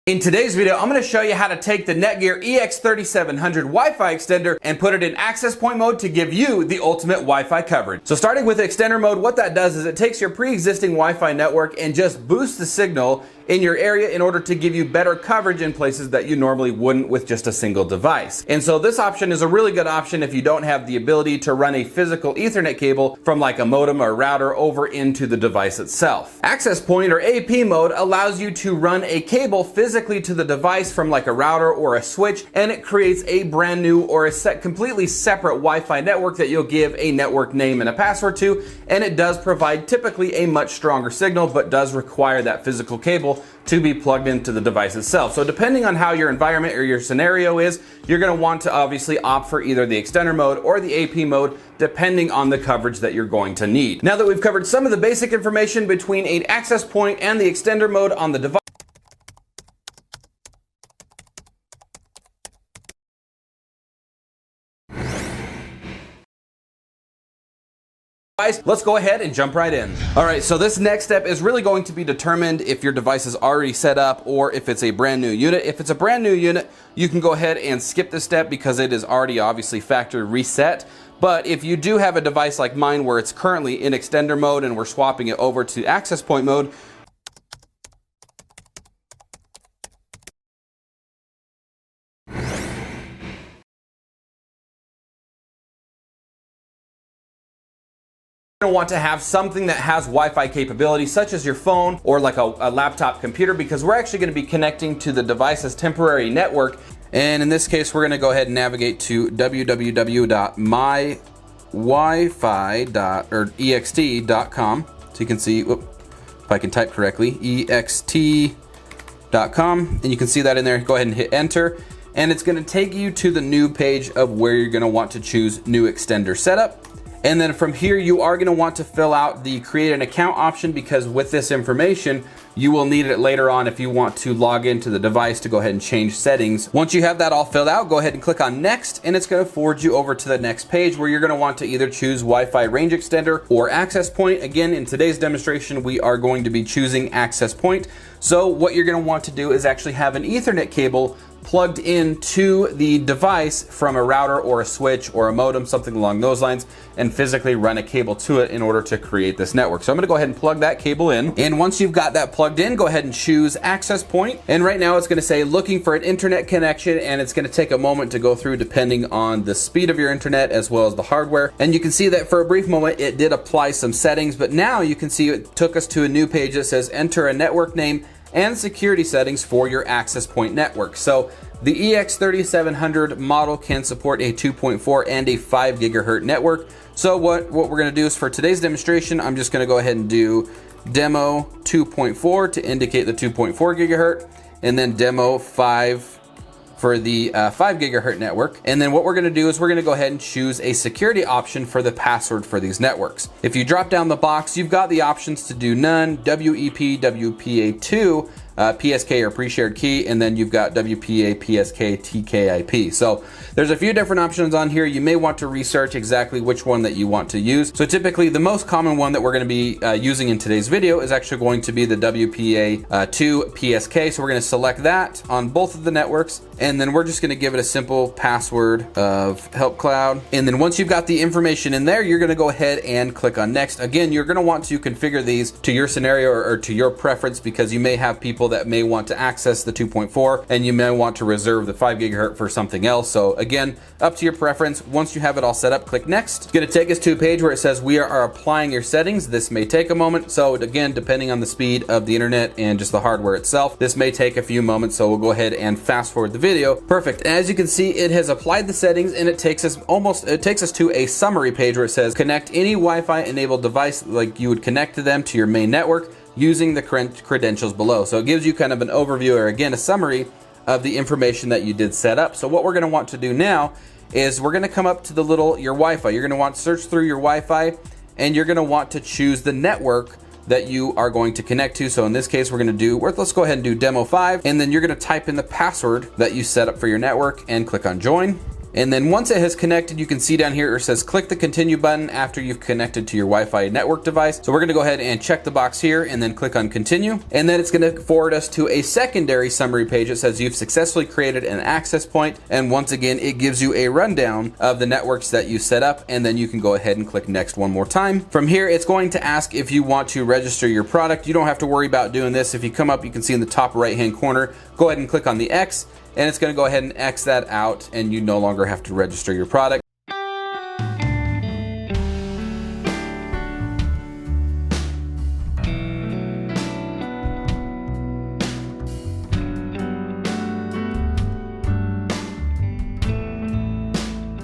In today's video, I'm going to show you how to take the Netgear EX3700 Wi-Fi extender and put it in access point mode to give you the ultimate Wi-Fi coverage. So starting with extender mode, what that does is it takes your pre-existing Wi-Fi network and just boosts the signal in your area in order to give you better coverage in places that you normally wouldn't with just a single device. And so this option is a really good option if you don't have the ability to run a physical Ethernet cable from like a modem or router over into the device itself. Access point or AP mode allows you to run a cable physically to the device from like a router or a switch, and it creates a brand new or a completely separate Wi-Fi network that you'll give a network name and a password to, and it does provide typically a much stronger signal, but does require that physical cable to be plugged into the device itself. So depending on how your environment or your scenario is, you're going to want to obviously opt for either the extender mode or the AP mode, depending on the coverage that you're going to need. Now that we've covered some of the basic information between an access point and the extender mode on the device, let's go ahead and jump right in. All right, so this next step is really going to be determined if your device is already set up or if it's a brand new unit. If it's a brand new unit, you can go ahead and skip this step because it is already obviously factory reset. But if you do have a device like mine where it's currently in extender mode and we're swapping it over to access point mode, going to want to have something that has Wi-Fi capability, such as your phone or like a laptop computer, because we're actually going to be connecting to the device's temporary network. And in this case, we're going to go ahead and navigate to www.mywifiext.com. So you can see, if I can type correctly, ext.com, and you can see that in there. Go ahead and hit enter, and it's going to take you to the new page of where you're going to want to choose new extender setup. And then from here, you are going to want to fill out the create an account option, because with this information, you will need it later on if you want to log into the device to go ahead and change settings. Once you have that all filled out, go ahead and click on next, and it's going to forward you over to the next page where you're going to want to either choose Wi-Fi range extender or access point. Again, in today's demonstration, we are going to be choosing access point. So what you're going to want to do is actually have an Ethernet cable plugged into the device from a router or a switch or a modem, something along those lines, and physically run a cable to it in order to create this network. So I'm going to go ahead and plug that cable in. And once you've got that plugged in, go ahead and choose access point. And right now it's going to say looking for an internet connection, and it's going to take a moment to go through depending on the speed of your internet as well as the hardware. And you can see that for a brief moment it did apply some settings, but now you can see it took us to a new page that says enter a network name and security settings for your access point network. So the EX3700 model can support a 2.4 and a 5 gigahertz network. So what we're going to do is, for today's demonstration, I'm just going to go ahead and do demo 2.4 to indicate the 2.4 gigahertz, and then demo 5 for the 5 gigahertz network. And then what we're going to do is we're going to go ahead and choose a security option for the password for these networks. If you drop down the box, you've got the options to do none, WEP, WPA2, PSK or pre-shared key, and then you've got WPA, PSK, TKIP. So there's a few different options on here. You may want to research exactly which one that you want to use. So typically the most common one that we're going to be using in today's video is actually going to be the WPA2 PSK. So we're going to select that on both of the networks, and then we're just going to give it a simple password of help cloud. And then once you've got the information in there, you're going to go ahead and click on next. Again, you're going to want to configure these to your scenario or to your preference, because you may have people that may want to access the 2.4 and you may want to reserve the 5 gigahertz for something else. So again, up to your preference. Once you have it all set up, click next. It's going to take us to a page where it says we are applying your settings. This may take a moment. So again, depending on the speed of the internet and just the hardware itself, this may take a few moments. So we'll go ahead and fast forward the video. Perfect. As you can see, it has applied the settings, and it takes us to a summary page where it says connect any Wi-Fi enabled device like you would connect to them to your main network using the credentials below. So it gives you kind of an overview, or again, a summary of the information that you did set up. So what we're going to want to do now is we're going to come up to the your Wi-Fi. You're going to want to search through your Wi-Fi, and you're going to want to choose the network that you are going to connect to. So in this case, we're going to do, let's go ahead and do demo 5, and then you're going to type in the password that you set up for your network and click on join. And then once it has connected, you can see down here it says click the continue button after you've connected to your Wi-Fi network device. So we're gonna go ahead and check the box here and then click on continue. And then it's gonna forward us to a secondary summary page that says you've successfully created an access point. And once again, it gives you a rundown of the networks that you set up, and then you can go ahead and click next one more time. From here, it's going to ask if you want to register your product. You don't have to worry about doing this. If you come up, you can see in the top right-hand corner, go ahead and click on the X, and it's gonna go ahead and X that out, and you no longer have to register your product.